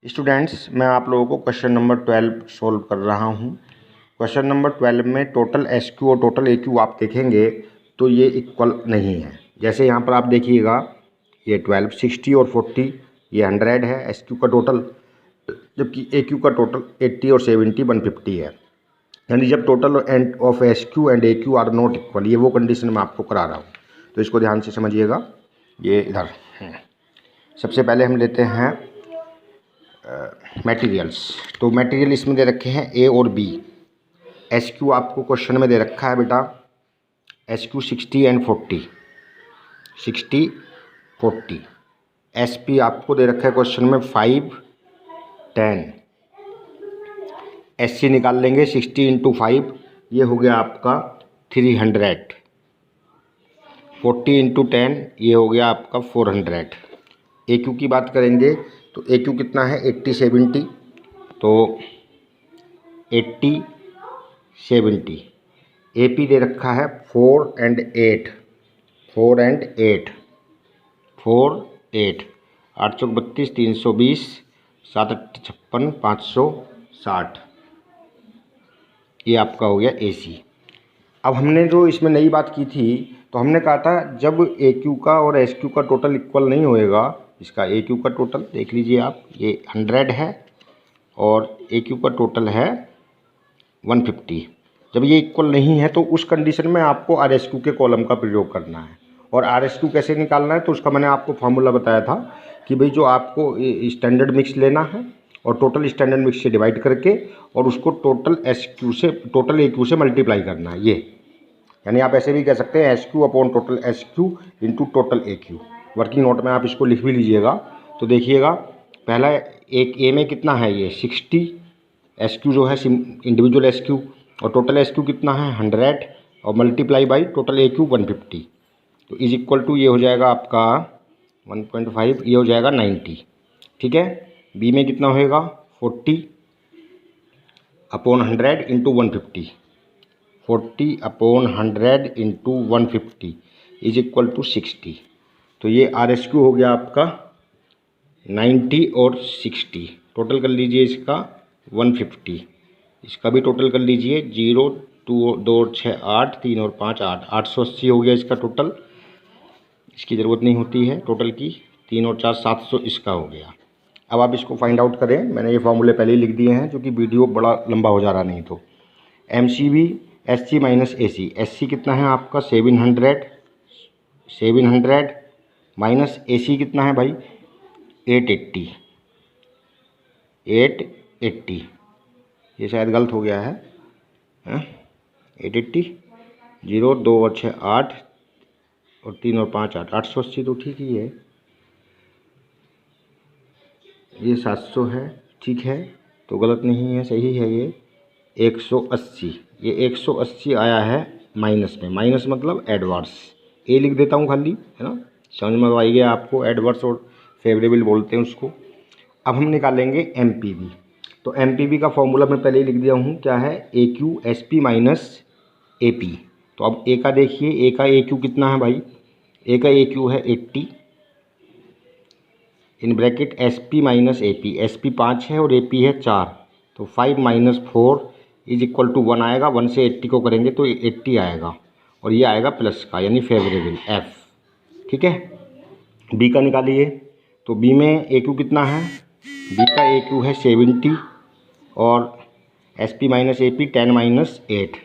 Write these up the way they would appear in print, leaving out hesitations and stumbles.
Students, मैं आप लोगों को क्वेश्चन नंबर 12 सोल्व कर रहा हूं। क्वेश्चन नंबर 12 में टोटल एस क्यू और टोटल ए क्यू आप देखेंगे तो ये इक्वल नहीं है। जैसे यहाँ पर आप देखिएगा, ये 12, 60 और 40 ये 100 है एस क्यू का टोटल, जबकि ए क्यू का टोटल 80 और 70 150 है। यानी जब total end of S Q and A Q R not equal, ये वो कंडीशन मैं आपको करा रहा हूँ, तो इसको ध्यान से समझिएगा। ये इधर सबसे पहले हम लेते हैं मटेरियल्स। तो मटेरियल इसमें दे रखे हैं ए और बी। एस क्यू आपको क्वेश्चन में दे रखा है बेटा, S Q 60 and 40, 60 40। S P आपको दे रखा है क्वेश्चन में 5 10। एस सी निकाल लेंगे 60 इंटू 5, ये हो गया आपका 300। 40 इंटू 10 ये हो गया आपका 400। ए क्यू की बात करेंगे तो ए क्यू कितना है 80 70, तो 80 70। ए पी दे रखा है 4 एंड 8, 4 एंड 8, 4 8, 8 चौक 32, 320, 7 8 56, 560। ये आपका हो गया ए सी। अब हमने जो इसमें नई बात की थी, तो हमने कहा था जब ए क्यू का और एस क्यू का टोटल इक्वल नहीं होएगा, इसका ए क्यू का टोटल देख लीजिए आप, ये 100 है और ए क्यू का टोटल है 150। जब ये इक्वल नहीं है तो उस कंडीशन में आपको आर एस क्यू के कॉलम का प्रयोग करना है। और आर एस क्यू कैसे निकालना है, तो उसका मैंने आपको फार्मूला बताया था कि भाई जो आपको स्टैंडर्ड मिक्स लेना है और टोटल स्टैंडर्ड मिक्स से डिवाइड करके और उसको टोटल एस क्यू से, टोटल ए क्यू से मल्टीप्लाई करना है। ये यानी आप ऐसे भी कह सकते हैं S Q upon total S Q into total A Q. Working note में आप इसको लिख भी लीजिएगा। तो देखिएगा, पहला एक ए में कितना है, ये 60 एस क्यू जो है इंडिविजुअल एस क्यू, और टोटल एस क्यू कितना है 100 और multiply by total A Q 150, तो इज इक्वल टू ये हो जाएगा आपका 1.5, ये हो जाएगा 90। ठीक है। बी में कितना होएगा 40 upon 100 into 150, 40 upon 100 into 150 is equal to 60। तो ये आर एस क्यू हो गया आपका 90 और 60। टोटल कर लीजिए इसका 150, इसका भी टोटल कर लीजिए, 0 2 2 6 8, 3 और 5 8, 880 हो गया इसका टोटल। इसकी ज़रूरत नहीं होती है टोटल की, 3 और 4 700 इसका हो गया। अब आप इसको फाइंड आउट करें, मैंने ये फार्मूले पहले ही लिख दिए हैं क्योंकि वीडियो बड़ा लंबा हो जा रहा नहीं तो। M C B S C minus A C, S C कितना है आपका 700 माइनस ए सी कितना है भाई 880, ये शायद गलत हो गया है 880, 0 2 और 6 8 और 3 और 5 8, 880 तो ठीक ही है। ये 700 है, ठीक है, तो गलत नहीं है, सही है। ये 180, ये 180 आया है माइनस में, माइनस मतलब एडवर्स। ए लिख देता हूँ खाली, है ना, समझ में आ गया आपको। एडवर्स और फेवरेबल बोलते हैं उसको। अब हम निकालेंगे एम पी बी। तो एम पी बी का फॉर्मूला मैं पहले ही लिख दिया हूँ, क्या है A Q S P minus A P. तो अब ए का देखिए, ए का ए क्यू कितना है भाई, ए का ए क्यू है 80 इन bracket S P minus A P. S P 5 है और ए पी है 4, तो 5 माइनस 4 इज इक्वल टू 1 आएगा। 1 से 80 को करेंगे तो 80 आएगा और ये आएगा प्लस का, यानी फेवरेबल एफ। ठीक है। बी का निकालिए। तो बी में ए क्यू कितना है, बी का ए क्यू है 70 और S P minus A P 10 minus 8,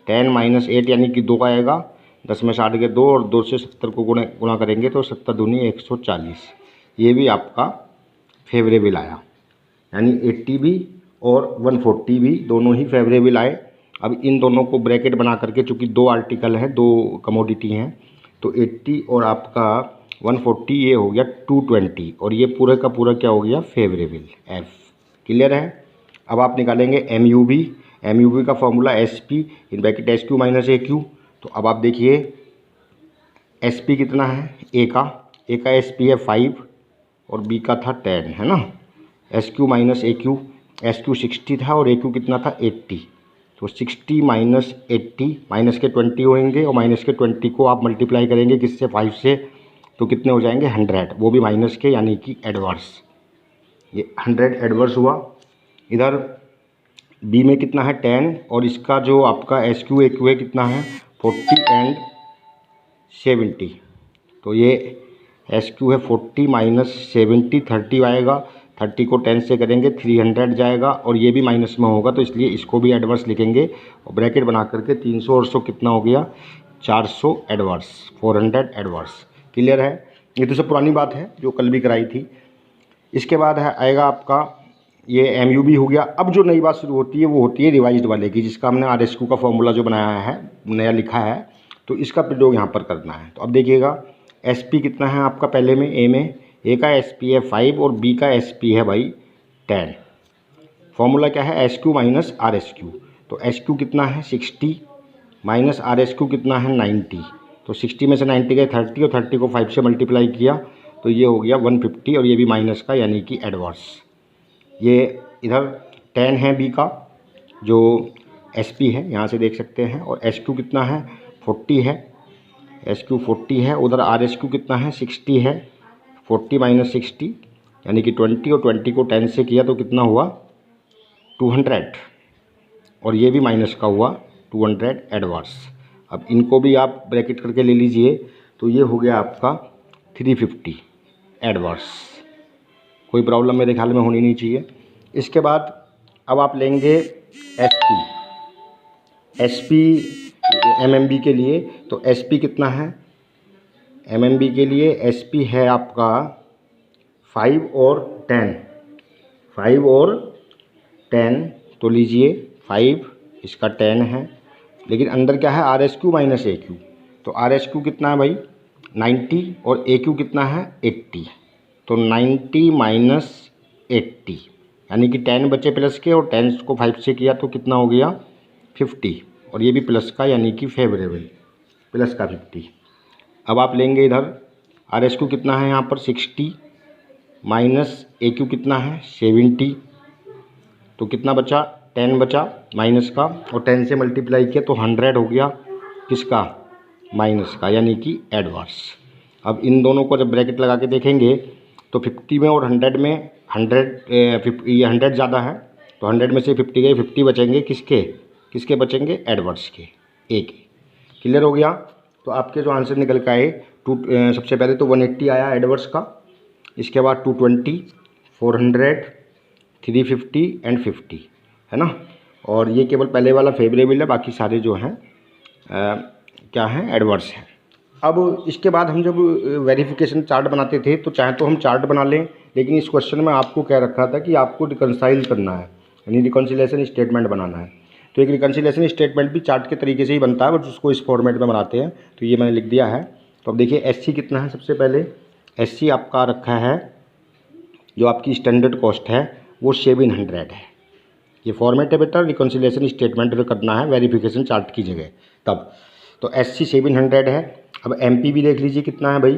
10 minus 8 यानी कि 2 का आएगा। 10 में 60 के 2 और 2 से 70 को गुणा करेंगे तो 70 दूनी 140। ये भी आपका फेवरेबल आया, यानी 80 भी और 140 भी दोनों ही फेवरेबल आए। अब इन दोनों को ब्रैकेट बना करके, चूँकि 2 आर्टिकल हैं, 2 कमोडिटी हैं, तो 80 और आपका 140 ये हो गया 220 और ये पूरे का पूरा क्या हो गया फेवरेबल एफ। क्लियर है। अब आप निकालेंगे M U B. M U B का formula S P in bracket S Q minus A Q. तो अब आप देखिए एस पी कितना है, ए का एस पी है 5 और बी का था 10, है ना। S Q minus A Q, S Q 60 था और ए क्यू कितना था 80, तो 60 माइनस 80, माइनस के 20 होंगे और माइनस के 20 को आप मल्टीप्लाई करेंगे किससे 5 से, तो कितने हो जाएंगे 100, वो भी माइनस के, यानी कि एडवर्स। ये 100 एडवर्स हुआ। इधर बी में कितना है 10 और इसका जो आपका एस क्यू ए क्यू है कितना है 40 एंड 70। तो ये एस क्यू है 40 माइनस 70, 30 आएगा। 30 को 10 से करेंगे 300 जाएगा और ये भी माइनस में होगा, तो इसलिए इसको भी एडवर्स लिखेंगे और ब्रैकेट बना करके 300 और 100 कितना हो गया 400 एडवर्स, 400 एडवर्स। क्लियर है? ये तो सब पुरानी बात है जो कल भी कराई थी। इसके बाद है आएगा आपका ये एम यू बी हो गया। अब जो नई बात शुरू होती है वो होती है रिवाइज्ड वाले की, जिसका हमने आर एस क्यू का फॉर्मूला जो बनाया है नया लिखा है, तो इसका प्रयोग यहाँ पर करना है। तो अब देखिएगा एस पी कितना है आपका, पहले में ए का एस पी है 5 और बी का एस पी है भाई 10। फॉर्मूला क्या है S Q minus R S Q. तो एस क्यू कितना है 60 माइनस आर एस क्यू कितना है 90। तो 60 में से 90 गए 30 और 30 को 5 से मल्टीप्लाई किया तो ये हो गया 150 और ये भी माइनस का यानी कि एडवर्स। ये इधर 10 है बी का जो एस पी है, यहाँ से देख सकते हैं, और एस क्यू कितना है 40 है, एस क्यू 40 है। उधर आर एस क्यू कितना है 60 है, 40 माइनस 60 यानी कि 20 और 20 को 10 से किया तो कितना हुआ 200 और ये भी माइनस का हुआ 200 एडवर्स। अब इनको भी आप ब्रैकेट करके ले लीजिए तो ये हो गया आपका 350 एडवर्स। कोई प्रॉब्लम मेरे ख्याल में होनी नहीं चाहिए। इसके बाद अब आप लेंगे S P M M B के लिए। तो एस पी कितना है एम एम बी के लिए, एस पी है आपका 5 और 10, 5 और 10 तो लीजिए 5 इसका 10 है, लेकिन अंदर क्या है R S Q minus A Q. तो आर एस क्यू कितना है भाई 90 और ए क्यू कितना है 80। तो 90 माइनस 80 यानी कि 10 बचे प्लस के और 10 को 5 से किया तो कितना हो गया 50 और ये भी प्लस का यानी कि फेवरेबल प्लस का 50। अब आप लेंगे इधर आर एस क्यू कितना है यहाँ पर 60 माइनस ए क्यू कितना है 70। तो कितना बचा 10 बचा माइनस का और 10 से मल्टीप्लाई किया तो 100 हो गया किसका माइनस का यानी कि एडवर्स। अब इन दोनों को जब ब्रैकेट लगा के देखेंगे तो 50 में और 100 में 100 ज़्यादा है तो 100 में से 50 गए 50 बचेंगे किसके बचेंगे एडवर्स के ए के। क्लियर हो गया? तो आपके जो आंसर निकल के आए सबसे पहले तो 180 आया एडवर्स का, इसके बाद 220, 400, 350 एंड 50 है ना। और ये केवल पहले वाला फेवरेबल है, बाकी सारे जो हैं क्या हैं एडवर्स हैं। अब इसके बाद हम जब वेरिफिकेशन चार्ट बनाते थे तो चाहे तो हम चार्ट बना लें, लेकिन इस क्वेश्चन में आपको क्या रखा था कि आपको रिकंसाइल करना है यानी रिकंसिलेशन स्टेटमेंट बनाना है। तो एक रिकंसिलेशन स्टेटमेंट भी चार्ट के तरीके से ही बनता है बट उसको इस फॉर्मेट में बनाते हैं, तो ये मैंने लिख दिया है। तो अब देखिए एस सी कितना है, सबसे पहले एस सी आपका रखा है जो आपकी स्टैंडर्ड कॉस्ट है वो 700 है। ये फॉर्मेट है बेटा रिकंसिलेशन स्टेटमेंट करना है वेरिफिकेशन चार्ट की जगह तब। तो एस सी 700 है। अब एम पी भी देख लीजिए कितना है भाई,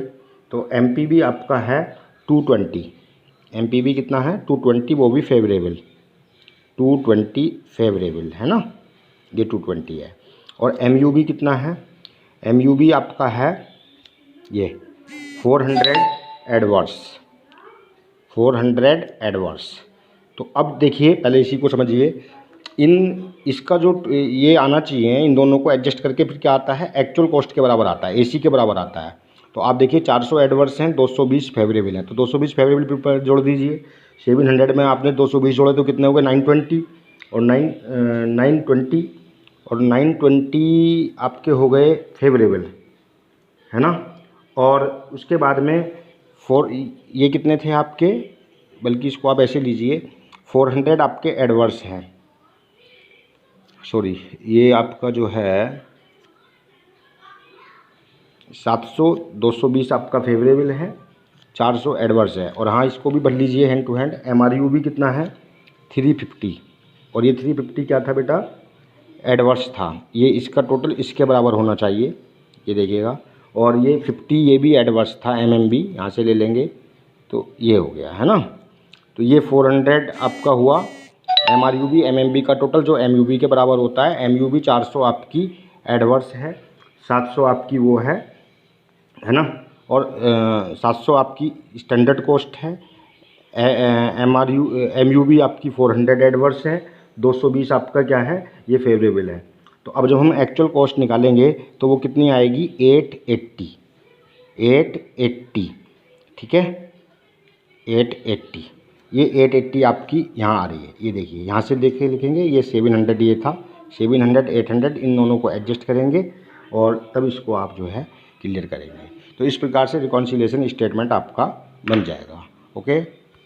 तो एम पी भी आपका है 220, एम पी भी कितना है 220 वो भी फेवरेबल 220 फेवरेबल है ना, ये 220 है। और एम यू बी कितना है, एम यू बी आपका है ये 400 एडवर्स, 400 एडवर्स। तो अब देखिए पहले इसी को समझिए, इसका जो ये आना चाहिए इन दोनों को एडजस्ट करके फिर क्या आता है एक्चुअल कॉस्ट के बराबर आता है, एसी के बराबर आता है। तो आप देखिए 400 एडवर्स हैं 220 फेवरेबल हैं, तो 220 फेवरेबल पर जोड़ दीजिए। 700 में आपने 220 जोड़े तो कितने हो गए 920 और 920 और 920 आपके हो गए फेवरेबल है ना। और उसके बाद में ये कितने थे आपके, बल्कि इसको आप ऐसे लीजिए 400 आपके एडवर्स हैं, सॉरी ये आपका जो है 700 220 आपका फेवरेबल है, 400 एडवर्स है। और हाँ इसको भी भर लीजिए hand to hand. M R U भी कितना है 350 और ये 350 क्या था बेटा एडवर्स था, ये इसका टोटल इसके बराबर होना चाहिए, ये देखिएगा। और ये 50 ये भी एडवर्स था एम एम बी, यहाँ से ले लेंगे तो ये हो गया है ना। तो ये 400 आपका हुआ M R U B M M B का टोटल जो एम यू बी के बराबर होता है। एम यू बी 400 आपकी एडवर्स है, 700 आपकी वो है ना, और 700 आपकी स्टैंडर्ड कॉस्ट है MU भी आपकी 400 एडवर्स है, 220 आपका क्या है, ये फेवरेबल है। तो अब जब हम एक्चुअल कॉस्ट निकालेंगे तो वो कितनी आएगी, 880, ठीक है, 880। ये 880 आपकी यहाँ आ रही है, ये देखिए यहाँ से देखे लिखेंगे, ये 700 ये था, 700 800 इन दोनों को एडजस्ट करेंगे और तब इसको आप जो है क्लियर करेंगे। तो इस प्रकार से रिकॉन्सिलिएशन स्टेटमेंट आपका बन जाएगा। ओके।